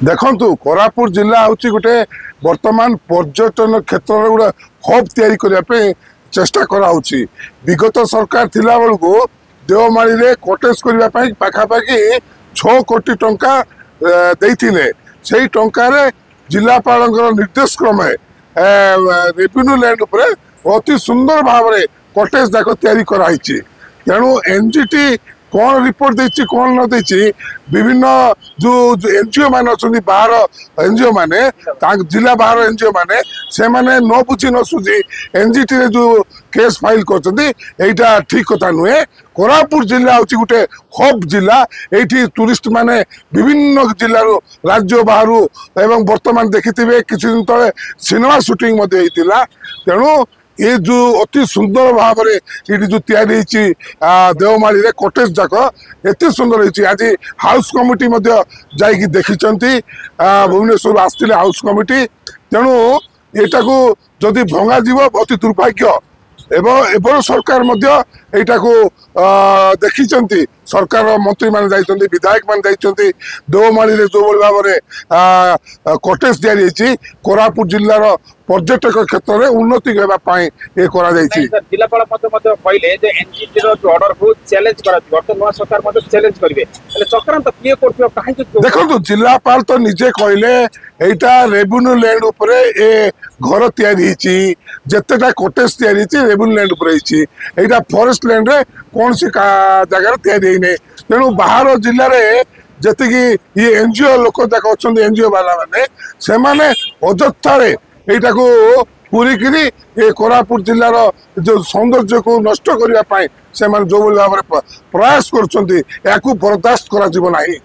देखु कोरापुट जिला हूँ गोटे वर्तमान पर्यटन क्षेत्र गोटे हब तैयारी करने चेष्टा कराऊँच विगत सरकार थिला बेलू देवमाली रे कटेज करने पाखापाखि 6 कोटी टंका देइथिले सेही टंकार जिलापाल निर्देश क्रमे रेवेन्यू लैंड उपरे अति सुंदर भाव में कटेज जाक तैयारी कराई तेणु एनजीटी कौन रिपोर्ट देछि कौन न देछि विभिन्न जो एनजीओ माने अछंती बाहर एनजीओ माने जिला बाहर एनजीओ माने से माने न बुझी न सुझी एनजीटी रे जो केस फाइल करछंती एटा ठीक कथा नुहे। कोरापुट जिला हूँ गोटे हब जिला एठी टूरिस्ट माने विभिन्न जिल्ला राज्य बाहर एवं वर्तमान देखिथिबे किछि दिन तले सिनेमा शूटिंग मध्ये हेतिला तेणु ये जो अति सुंदर भाव में ये जो तैयारी देवमाली रे कटेज जाक एत सुंदर होती आज हाउस कमिटी जाकि देखी भुवनेश्वर आसते हाउस कमिटी तेणु यहाँ को जदि भंगा जीव अति दुर्भाग्य एवं सरकार यहाँ को देखी सरकार मंत्री मान जाइछन्ति विधायक मान जाइछन्ति देवमाली रे जो भाव में कटेज तैयारी कोरापुट जिल्लार पर्यटक क्षेत्र में उन्नति करने ये जिलापाल कहले जे एनजीटी रो ऑर्डर को चैलेंज करा वर्तमान सरकार मते चैलेंज करिवे એટલે चक्रांत किए करथियो काहे देखो जिलापाल तो निजे कहले एटा रेवेन्यू लैंड उपरे ए घर तैयारी हिची जत्तेटा कटेज तैयारी हिची रेवेन्यू लैंड उपरे हिची एटा फॉरेस्ट लैंड रे कौन सी जगह तैयारी नै तेणु बाहर जिल्ला रे जतिकी ये एनजीओ लोक जाक अछन्ती एनजीओ वाला माने से माने अजत्था रे एटा को पूरी ये कोरापुट जिलार जो सौंदर्य को नष्ट करने से जो भाव में प्रयास कर बर्दाश्त करा नहीं।